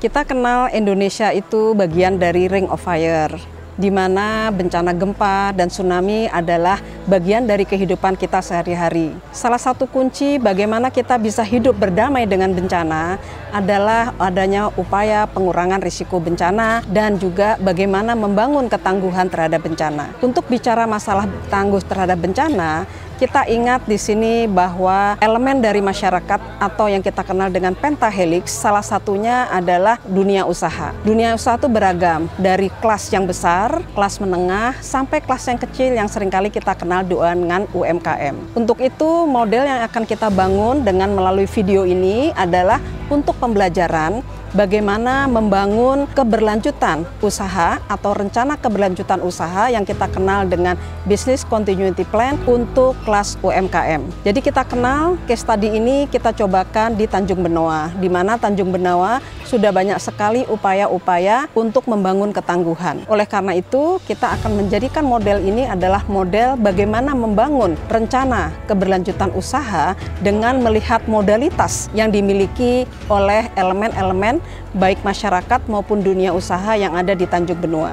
Kita kenal Indonesia itu bagian dari Ring of Fire, di mana bencana gempa dan tsunami adalah bagian dari kehidupan kita sehari-hari. Salah satu kunci bagaimana kita bisa hidup berdamai dengan bencana adalah adanya upaya pengurangan risiko bencana dan juga bagaimana membangun ketangguhan terhadap bencana. Untuk bicara masalah tangguh terhadap bencana, kita ingat di sini bahwa elemen dari masyarakat atau yang kita kenal dengan pentahelix, salah satunya adalah dunia usaha. Dunia usaha itu beragam, dari kelas yang besar, kelas menengah, sampai kelas yang kecil yang seringkali kita kenal dengan UMKM. Untuk itu, model yang akan kita bangun dengan melalui video ini adalah untuk pembelajaran bagaimana membangun keberlanjutan usaha atau rencana keberlanjutan usaha yang kita kenal dengan Business Continuity Plan untuk kelas UMKM. Jadi kita kenal case study ini kita cobakan di Tanjung Benoa, di mana Tanjung Benoa sudah banyak sekali upaya-upaya untuk membangun ketangguhan. Oleh karena itu, kita akan menjadikan model ini adalah model bagaimana membangun rencana keberlanjutan usaha dengan melihat modalitas yang dimiliki oleh elemen-elemen baik masyarakat maupun dunia usaha yang ada di Tanjung Benoa.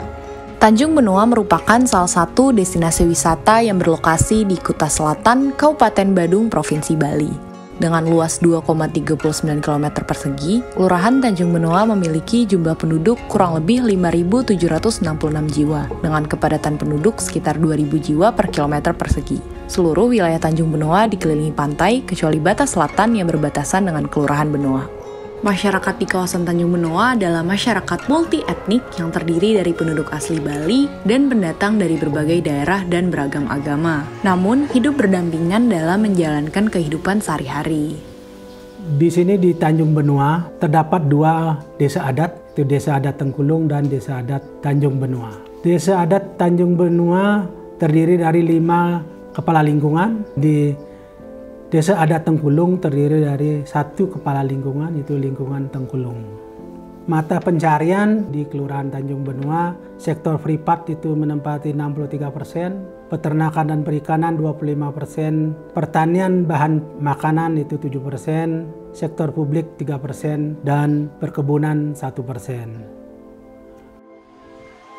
Tanjung Benoa merupakan salah satu destinasi wisata yang berlokasi di Kuta Selatan, Kabupaten Badung, Provinsi Bali. Dengan luas 2,39 km persegi, Kelurahan Tanjung Benoa memiliki jumlah penduduk kurang lebih 5.766 jiwa, dengan kepadatan penduduk sekitar 2.000 jiwa per kilometer persegi. Seluruh wilayah Tanjung Benoa dikelilingi pantai, kecuali batas selatan yang berbatasan dengan Kelurahan Benoa. Masyarakat di kawasan Tanjung Benoa adalah masyarakat multi-etnik yang terdiri dari penduduk asli Bali dan pendatang dari berbagai daerah dan beragam agama. Namun, hidup berdampingan dalam menjalankan kehidupan sehari-hari. Di sini di Tanjung Benoa terdapat dua desa adat, itu Desa Adat Tengkulung dan Desa Adat Tanjung Benoa. Desa Adat Tanjung Benoa terdiri dari 5 kepala lingkungan. Di Desa Adat Tengkulung terdiri dari 1 kepala lingkungan, itu lingkungan Tengkulung. Mata pencarian di Kelurahan Tanjung Benoa, sektor privat itu menempati 63%, peternakan dan perikanan 25%, pertanian bahan makanan itu 7%, sektor publik 3%, dan perkebunan 1%.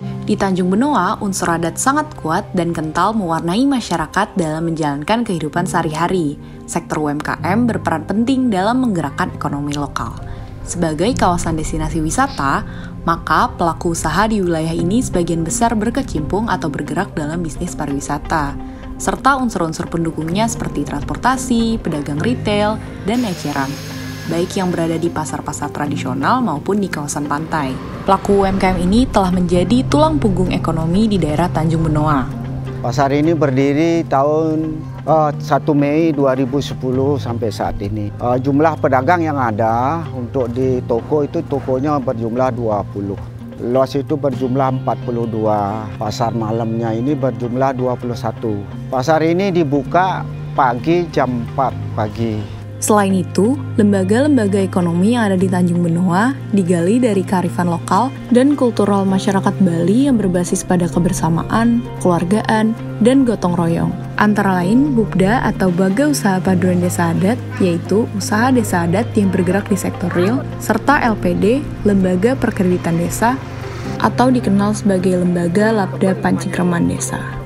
Di Tanjung Benoa, unsur adat sangat kuat dan kental mewarnai masyarakat dalam menjalankan kehidupan sehari-hari. Sektor UMKM berperan penting dalam menggerakkan ekonomi lokal. Sebagai kawasan destinasi wisata, maka pelaku usaha di wilayah ini sebagian besar berkecimpung atau bergerak dalam bisnis pariwisata, serta unsur-unsur pendukungnya seperti transportasi, pedagang retail, dan eceran, baik yang berada di pasar-pasar tradisional maupun di kawasan pantai. Pelaku UMKM ini telah menjadi tulang punggung ekonomi di daerah Tanjung Benoa. Pasar ini berdiri tahun 1 Mei 2010 sampai saat ini. Jumlah pedagang yang ada untuk di toko itu tokonya berjumlah 20. Luas itu berjumlah 42. Pasar malamnya ini berjumlah 21. Pasar ini dibuka pagi jam 4 pagi. Selain itu, lembaga-lembaga ekonomi yang ada di Tanjung Benoa digali dari kearifan lokal dan kultural masyarakat Bali yang berbasis pada kebersamaan, keluargaan, dan gotong royong. Antara lain BUPDA atau Baga Usaha Paduan Desa Adat, yaitu usaha desa adat yang bergerak di sektor real, serta LPD, Lembaga Perkreditan Desa, atau dikenal sebagai Lembaga Labda Pancingkraman Desa.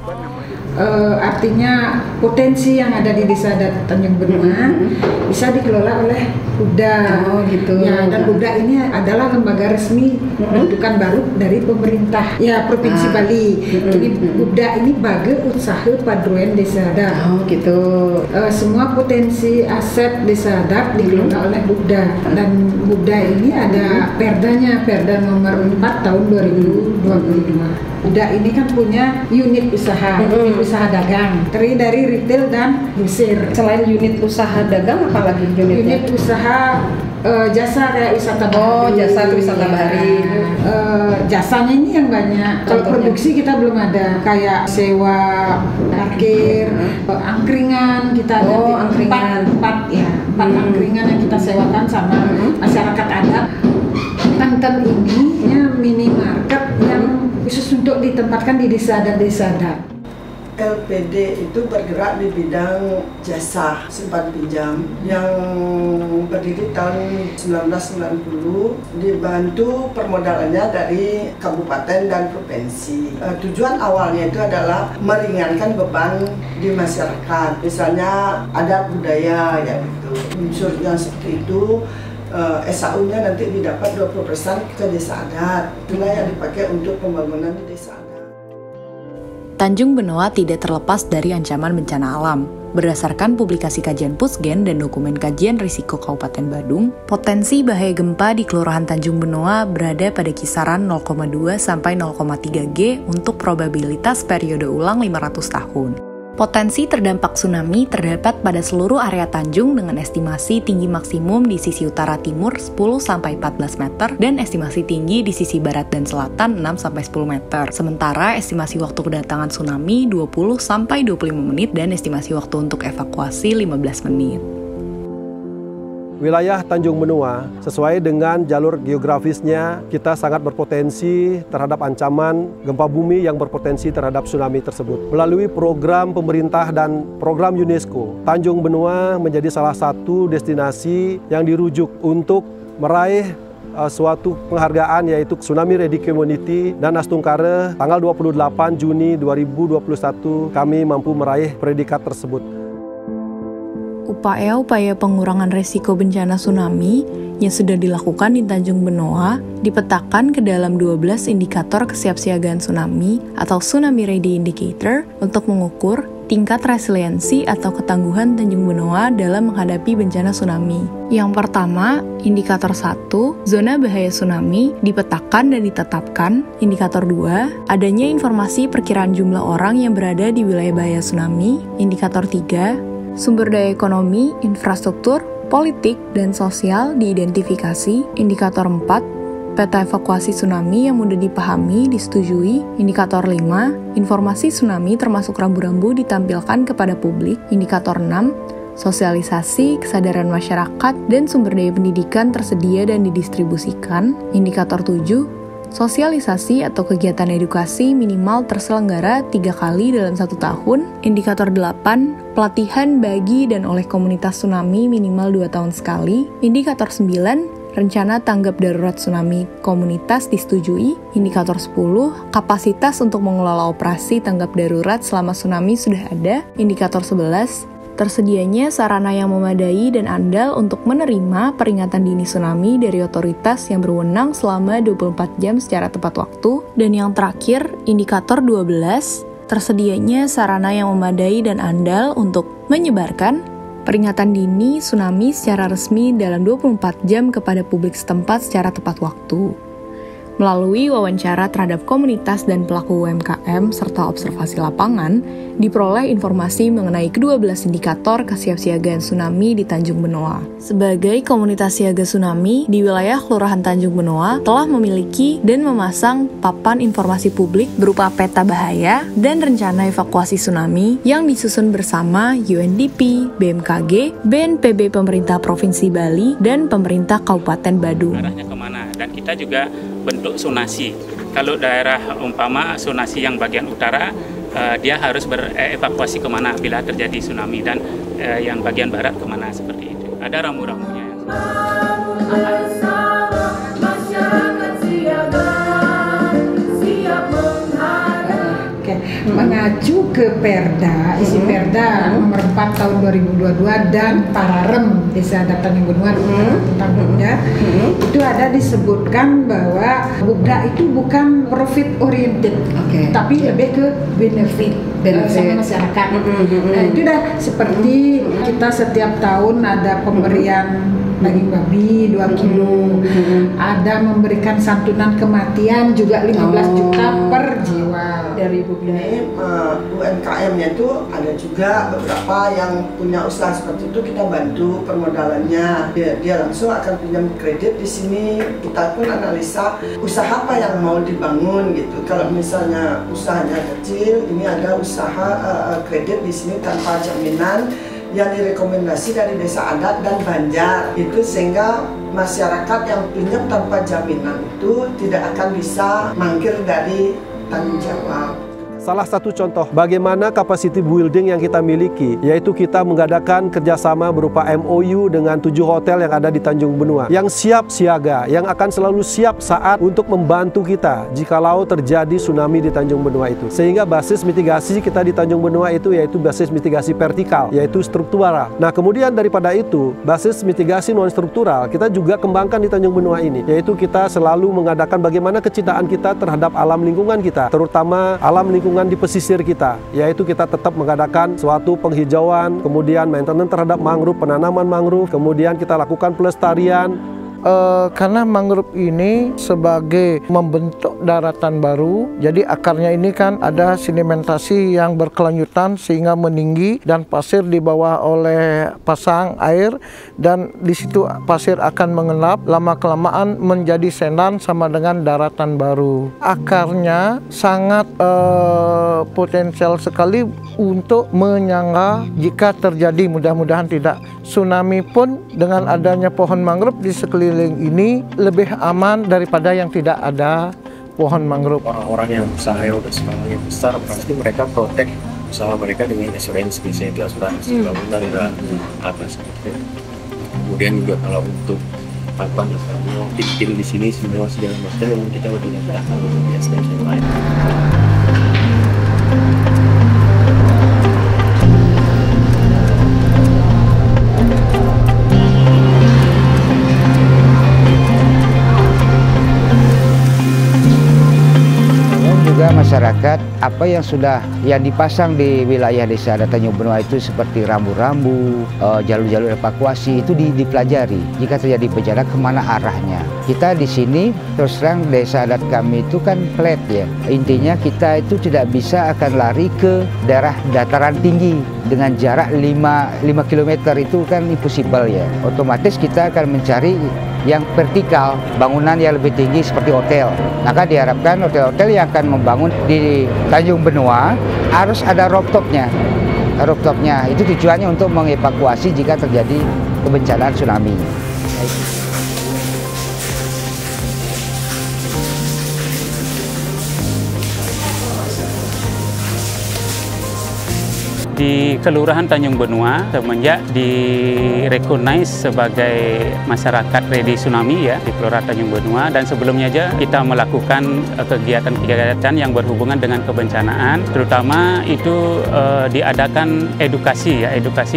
Artinya potensi yang ada di Desa Adat Tanjung Benoa bisa dikelola oleh BUPDA. Gitu. Ya, dan BUPDA ini adalah lembaga resmi rujukan baru dari pemerintah Provinsi Bali. Jadi BUPDA ini Baga Usaha Paduan Desa Adat. Gitu. Semua potensi aset Desa Adat dikelola oleh BUPDA, dan BUPDA ini ada perdanya, Perda nomor 4 tahun 2022. BUPDA ini kan punya unit usaha, usaha dagang, terdiri dari retail dan grosir. Selain unit usaha dagang, apalagi unitnya? Unit usaha jasa kayak wisata bahari. Jasa wisata bahari. Jasanya ini yang banyak. Kalau produksi kita belum ada, kayak sewa parkir, angkringan kita ada empat angkringan yang kita sewakan sama masyarakat adat. Tanten ini minimarket yang khusus untuk ditempatkan di desa adat. LPD itu bergerak di bidang jasa simpan pinjam yang berdiri tahun 1990, dibantu permodalannya dari kabupaten dan provinsi. Tujuan awalnya itu adalah meringankan beban di masyarakat, misalnya adat budaya ya gitu. Unsur yang seperti itu SAU-nya nanti didapat 20% ke desa adat. Itulah yang dipakai untuk pembangunan di desa adat. Tanjung Benoa tidak terlepas dari ancaman bencana alam. Berdasarkan publikasi kajian Pusgen dan dokumen kajian risiko Kabupaten Badung, potensi bahaya gempa di Kelurahan Tanjung Benoa berada pada kisaran 0,2 sampai 0,3 G untuk probabilitas periode ulang 500 tahun. Potensi terdampak tsunami terdapat pada seluruh area Tanjung dengan estimasi tinggi maksimum di sisi utara timur 10-14 meter dan estimasi tinggi di sisi barat dan selatan 6-10 meter. Sementara estimasi waktu kedatangan tsunami 20-25 menit dan estimasi waktu untuk evakuasi 15 menit. Wilayah Tanjung Benoa, sesuai dengan jalur geografisnya, kita sangat berpotensi terhadap ancaman gempa bumi yang berpotensi terhadap tsunami tersebut. Melalui program pemerintah dan program UNESCO, Tanjung Benoa menjadi salah satu destinasi yang dirujuk untuk meraih suatu penghargaan, yaitu Tsunami Ready Community dan Astungkare. Tanggal 28 Juni 2021 kami mampu meraih predikat tersebut. Upaya-upaya pengurangan risiko bencana tsunami yang sudah dilakukan di Tanjung Benoa dipetakan ke dalam 12 indikator kesiapsiagaan tsunami atau Tsunami Ready Indicator untuk mengukur tingkat resiliensi atau ketangguhan Tanjung Benoa dalam menghadapi bencana tsunami. Yang pertama, indikator 1, zona bahaya tsunami dipetakan dan ditetapkan. Indikator 2, adanya informasi perkiraan jumlah orang yang berada di wilayah bahaya tsunami. Indikator 3, sumber daya ekonomi, infrastruktur, politik, dan sosial diidentifikasi. Indikator 4, peta evakuasi tsunami yang mudah dipahami, disetujui. Indikator 5, informasi tsunami termasuk rambu-rambu ditampilkan kepada publik. Indikator 6, sosialisasi, kesadaran masyarakat, dan sumber daya pendidikan tersedia dan didistribusikan. Indikator 7, sosialisasi atau kegiatan edukasi minimal terselenggara 3 kali dalam 1 tahun. Indikator 8, pelatihan bagi dan oleh komunitas tsunami minimal 2 tahun sekali. Indikator 9, rencana tanggap darurat tsunami komunitas disetujui. Indikator 10, kapasitas untuk mengelola operasi tanggap darurat selama tsunami sudah ada. Indikator 11, tersedianya sarana yang memadai dan andal untuk menerima peringatan dini tsunami dari otoritas yang berwenang selama 24 jam secara tepat waktu. Dan yang terakhir, indikator 12, tersedianya sarana yang memadai dan andal untuk menyebarkan peringatan dini tsunami secara resmi dalam 24 jam kepada publik setempat secara tepat waktu. Melalui wawancara terhadap komunitas dan pelaku UMKM serta observasi lapangan, diperoleh informasi mengenai ke-12 indikator kesiapsiagaan tsunami di Tanjung Benoa. Sebagai komunitas siaga tsunami di wilayah Kelurahan Tanjung Benoa telah memiliki dan memasang papan informasi publik berupa peta bahaya dan rencana evakuasi tsunami yang disusun bersama UNDP, BMKG, BNPB Pemerintah Provinsi Bali, dan Pemerintah Kabupaten Badung. Arahnya kemana? Dan kita juga bentuk zonasi. Kalau daerah umpama zonasi yang bagian utara, dia harus berevakuasi kemana bila terjadi tsunami, dan yang bagian barat kemana, seperti itu. Ada rambu-rambunya. Mengacu ke Perda, isi Perda nomor 4 tahun 2022 dan Pararem Desa Adat Tanjung Benoa tentang Bukda, itu ada disebutkan bahwa Bukda itu bukan profit oriented, tapi lebih ke benefit sama masyarakat. Nah, itu dah seperti kita setiap tahun ada pemberian daging babi 2 kilo, ada memberikan santunan kematian juga 15 juta per jiwa dari Bukda. Ini UMKM-nya itu ada juga beberapa yang punya usaha seperti itu, kita bantu permodalannya. Dia langsung akan pinjam kredit di sini. Kita pun analisa usaha apa yang mau dibangun gitu. Kalau misalnya usahanya kecil, ini ada usaha kredit di sini tanpa jaminan yang direkomendasi dari Desa Adat dan Banjar itu, sehingga masyarakat yang pinjam tanpa jaminan itu tidak akan bisa mangkir dari tanggung jawab. Salah satu contoh bagaimana capacity building yang kita miliki, yaitu kita mengadakan kerjasama berupa MOU dengan 7 hotel yang ada di Tanjung Benua, yang siap siaga, yang akan selalu siap saat untuk membantu kita jikalau terjadi tsunami di Tanjung Benua itu. Sehingga basis mitigasi kita di Tanjung Benua itu yaitu basis mitigasi vertikal, yaitu struktural. Nah, kemudian daripada itu, basis mitigasi non-struktural kita juga kembangkan di Tanjung Benua ini, yaitu kita selalu mengadakan bagaimana kecintaan kita terhadap alam lingkungan kita, terutama alam lingkungan di pesisir kita, yaitu kita tetap mengadakan suatu penghijauan, kemudian maintenance terhadap mangrove, penanaman mangrove, kemudian kita lakukan pelestarian. Karena mangrove ini sebagai membentuk daratan baru, jadi akarnya ini kan ada sedimentasi yang berkelanjutan sehingga meninggi dan pasir di bawah oleh pasang air, dan di situ pasir akan mengendap, lama-kelamaan menjadi sendan sama dengan daratan baru. Akarnya sangat potensial sekali untuk menyangga jika terjadi, mudah-mudahan tidak, tsunami pun dengan adanya pohon mangrove di sekeliling ini lebih aman daripada yang tidak ada pohon mangrove. Orang-orang yang usaha yang udah besar pasti mereka protek usaha mereka dengan asuransi, misalnya asuransi bangunan dan apa seperti itu. Kemudian juga kalau untuk apa misalnya tim di sini semua segala macam yang kita udah nyatakan biasa yang lain. Masyarakat apa yang sudah dipasang di wilayah desa adat Tanjung Benua itu seperti rambu-rambu, jalur-jalur evakuasi itu dipelajari. Jika terjadi bencana kemana arahnya. Kita di sini terus terang desa adat kami itu kan flat ya. Intinya kita itu tidak bisa akan lari ke daerah dataran tinggi dengan jarak 5 km itu kan impossible ya. Otomatis kita akan mencari yang vertikal, bangunan yang lebih tinggi seperti hotel. Maka diharapkan hotel-hotel yang akan membangun di Tanjung Benua harus ada rooftopnya. Rooftopnya itu tujuannya untuk mengevakuasi jika terjadi kebencanaan tsunami. Di Kelurahan Tanjung Benua semenjak di-recognize sebagai masyarakat ready tsunami ya di Kelurahan Tanjung Benua, dan sebelumnya aja kita melakukan kegiatan-kegiatan yang berhubungan dengan kebencanaan, terutama itu diadakan edukasi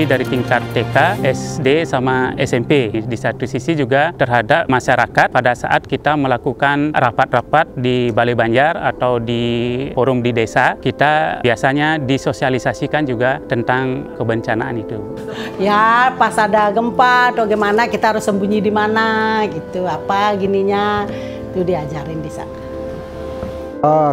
dari tingkat TK, SD sama SMP. Di satu sisi juga terhadap masyarakat pada saat kita melakukan rapat-rapat di Balai Banjar atau di forum di desa, kita biasanya disosialisasikan juga tentang kebencanaan itu. Ya, pas ada gempa atau gimana kita harus sembunyi di mana gitu, apa gininya itu diajarin di sana.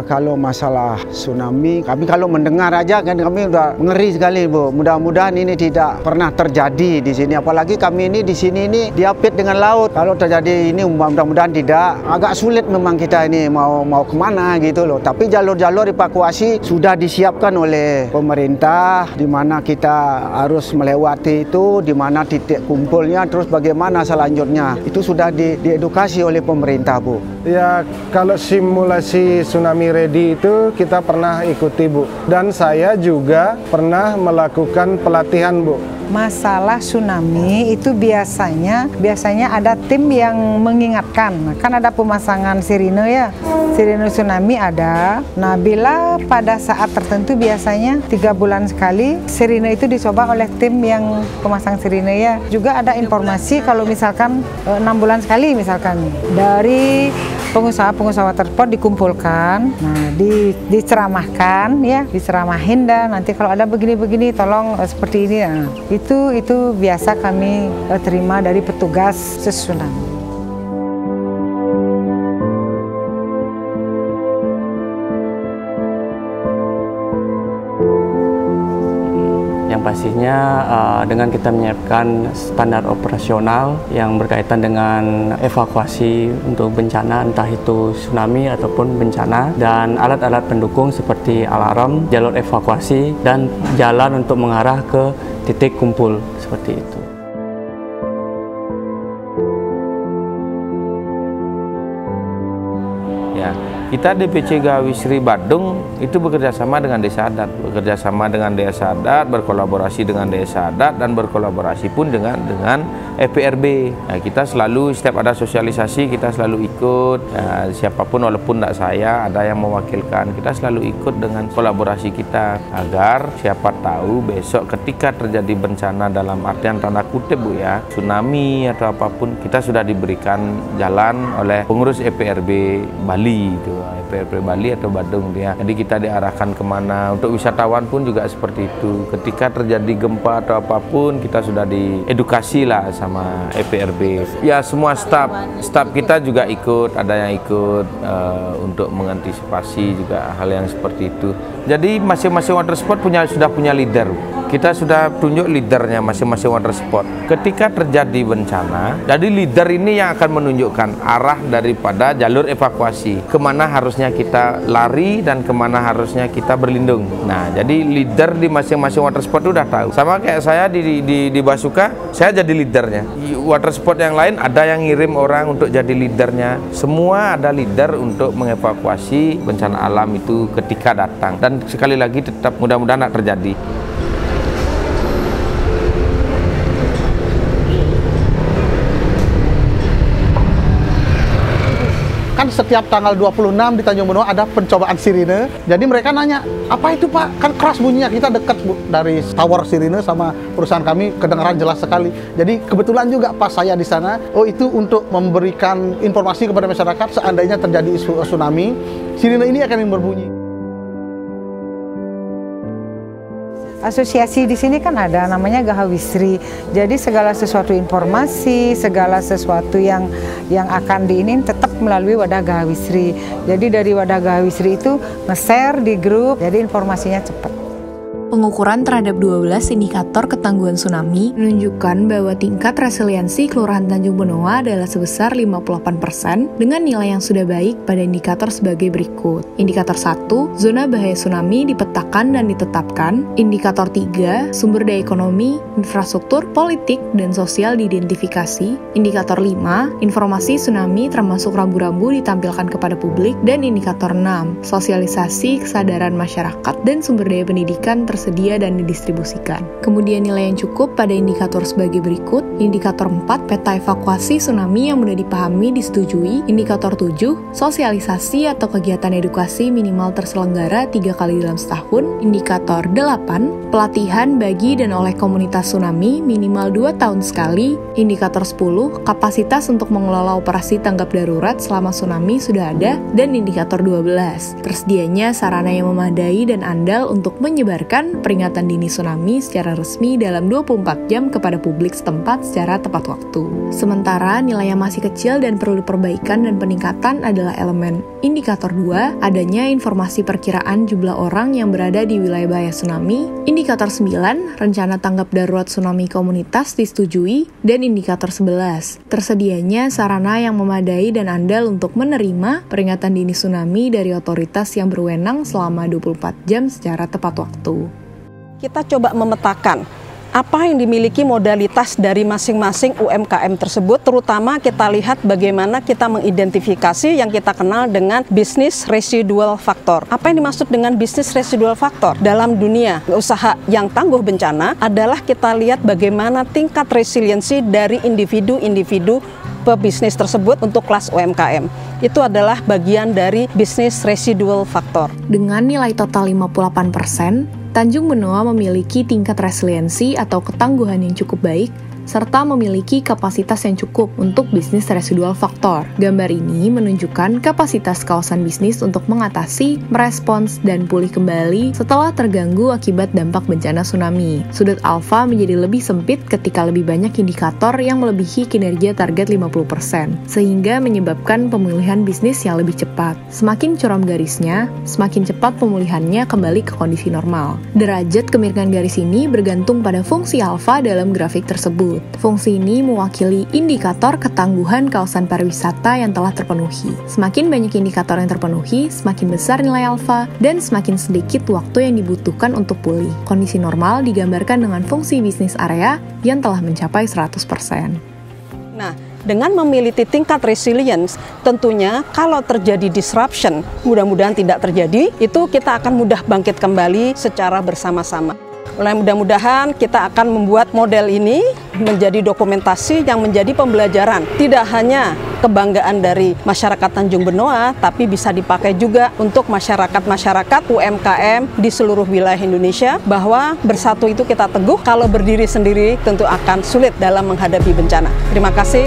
Kalau masalah tsunami, kami kalau mendengar aja kan kami udah ngeri sekali, Bu. Mudah-mudahan ini tidak pernah terjadi di sini. Apalagi kami ini di sini ini diapit dengan laut. Kalau terjadi ini mudah-mudahan tidak. Agak sulit memang kita ini mau kemana gitu loh. Tapi jalur-jalur evakuasi sudah disiapkan oleh pemerintah, di mana kita harus melewati itu, di mana titik kumpulnya, terus bagaimana selanjutnya. Itu sudah diedukasi oleh pemerintah, Bu. Ya, kalau simulasi tsunami ready itu kita pernah ikuti, Bu. Dan saya juga pernah melakukan pelatihan, Bu. Masalah tsunami itu biasanya ada tim yang mengingatkan. Kan ada pemasangan sirine ya. Sirine tsunami ada. Nah, bila pada saat tertentu biasanya 3 bulan sekali sirine itu dicoba oleh tim yang pemasang sirine ya. Juga ada informasi kalau misalkan 6 bulan sekali misalkan dari pengusaha watersport dikumpulkan, nah diceramahkan ya, diceramahin dan nanti kalau ada begini-begini tolong seperti ini. Nah, itu biasa kami terima dari petugas tsunami. Pastinya dengan kita menyiapkan standar operasional yang berkaitan dengan evakuasi untuk bencana, entah itu tsunami ataupun bencana, dan alat-alat pendukung seperti alarm, jalur evakuasi, dan jalan untuk mengarah ke titik kumpul seperti itu. Ya, Kita DPC Gahawisri Badung itu bekerja sama dengan desa adat, berkolaborasi dengan desa adat dan berkolaborasi pun dengan EPRB. Nah, kita selalu setiap ada sosialisasi kita selalu ikut, siapapun walaupun tidak saya ada yang mewakilkan, kita selalu ikut dengan kolaborasi kita agar siapa tahu besok ketika terjadi bencana dalam artian tanda kutip Bu ya, tsunami atau apapun, kita sudah diberikan jalan oleh pengurus EPRB Bali itu. EPRB Bali atau Badung dia. Jadi kita diarahkan kemana. Untuk wisatawan pun juga seperti itu. Ketika terjadi gempa atau apapun, kita sudah diedukasi lah sama EPRB. Ya semua staf kita juga ikut, ada yang ikut untuk mengantisipasi juga hal yang seperti itu. Jadi masing-masing water sport sudah punya leader. Kita sudah tunjuk leadernya masing-masing water sport. Ketika terjadi bencana, jadi leader ini yang akan menunjukkan arah daripada jalur evakuasi, kemana harusnya kita lari dan kemana harusnya kita berlindung. Nah, jadi leader di masing-masing water sport itu udah tahu. Sama kayak saya di Basuka, saya jadi leadernya. Water sport yang lain ada yang ngirim orang untuk jadi leadernya. Semua ada leader untuk mengevakuasi bencana alam itu ketika datang. Dan sekali lagi tetap mudah-mudahan tidak terjadi. Kan setiap tanggal 26 di Tanjung Benoa ada pencobaan sirine. Jadi mereka nanya, apa itu Pak? Kan keras bunyinya, kita dekat Bu, dari tower sirine sama perusahaan kami, kedengaran jelas sekali. Jadi kebetulan juga pas saya di sana, itu untuk memberikan informasi kepada masyarakat seandainya terjadi tsunami, sirine ini akan berbunyi. Asosiasi di sini kan ada namanya Gahawisri. Jadi segala sesuatu informasi, segala sesuatu yang akan diinin tetap melalui wadah Gahawisri. Jadi dari wadah Gahawisri itu nge-share di grup, jadi informasinya cepat. Pengukuran terhadap 12 indikator ketangguhan tsunami menunjukkan bahwa tingkat resiliensi Kelurahan Tanjung Benoa adalah sebesar 58% dengan nilai yang sudah baik pada indikator sebagai berikut. Indikator 1, zona bahaya tsunami dipetakan dan ditetapkan. Indikator 3, sumber daya ekonomi, infrastruktur, politik, dan sosial diidentifikasi. Indikator 5, informasi tsunami termasuk rambu-rambu ditampilkan kepada publik. Dan indikator 6, sosialisasi kesadaran masyarakat dan sumber daya pendidikan tersedia dan didistribusikan. Kemudian nilai yang cukup pada indikator sebagai berikut. Indikator 4, peta evakuasi tsunami yang mudah dipahami disetujui. Indikator 7, sosialisasi atau kegiatan edukasi minimal terselenggara 3 kali dalam setahun. Indikator 8, pelatihan bagi dan oleh komunitas tsunami minimal 2 tahun sekali. Indikator 10, kapasitas untuk mengelola operasi tanggap darurat selama tsunami sudah ada. Dan indikator 12, tersedianya sarana yang memadai dan andal untuk menyebarkan peringatan dini tsunami secara resmi dalam 24 jam kepada publik setempat secara tepat waktu. Sementara nilai yang masih kecil dan perlu perbaikan dan peningkatan adalah elemen indikator 2, adanya informasi perkiraan jumlah orang yang berada di wilayah bahaya tsunami. Indikator 9, rencana tanggap darurat tsunami komunitas disetujui. Dan indikator 11, tersedianya sarana yang memadai dan andal untuk menerima peringatan dini tsunami dari otoritas yang berwenang selama 24 jam secara tepat waktu. Kita coba memetakan apa yang dimiliki modalitas dari masing-masing UMKM tersebut, terutama kita lihat bagaimana kita mengidentifikasi yang kita kenal dengan business residual factor. Apa yang dimaksud dengan business residual factor? Dalam dunia usaha yang tangguh bencana adalah kita lihat bagaimana tingkat resiliensi dari individu-individu pebisnis tersebut untuk kelas UMKM. Itu adalah bagian dari business residual factor. Dengan nilai total 58%, Tanjung Benoa memiliki tingkat resiliensi atau ketangguhan yang cukup baik, serta memiliki kapasitas yang cukup untuk bisnis residual faktor. Gambar ini menunjukkan kapasitas kawasan bisnis untuk mengatasi, merespons, dan pulih kembali setelah terganggu akibat dampak bencana tsunami. Sudut alfa menjadi lebih sempit ketika lebih banyak indikator yang melebihi kinerja target 50%, sehingga menyebabkan pemulihan bisnis yang lebih cepat. Semakin curam garisnya, semakin cepat pemulihannya kembali ke kondisi normal. Derajat kemiringan garis ini bergantung pada fungsi alfa dalam grafik tersebut. Fungsi ini mewakili indikator ketangguhan kawasan pariwisata yang telah terpenuhi. Semakin banyak indikator yang terpenuhi, semakin besar nilai alfa, dan semakin sedikit waktu yang dibutuhkan untuk pulih. Kondisi normal digambarkan dengan fungsi bisnis area yang telah mencapai 100%. Nah, dengan memiliki tingkat resilience, tentunya kalau terjadi disruption, mudah-mudahan tidak terjadi, itu kita akan mudah bangkit kembali secara bersama-sama. Mudah-mudahan kita akan membuat model ini menjadi dokumentasi yang menjadi pembelajaran. Tidak hanya kebanggaan dari masyarakat Tanjung Benoa, tapi bisa dipakai juga untuk masyarakat-masyarakat UMKM di seluruh wilayah Indonesia, bahwa bersatu itu kita teguh, kalau berdiri sendiri tentu akan sulit dalam menghadapi bencana. Terima kasih.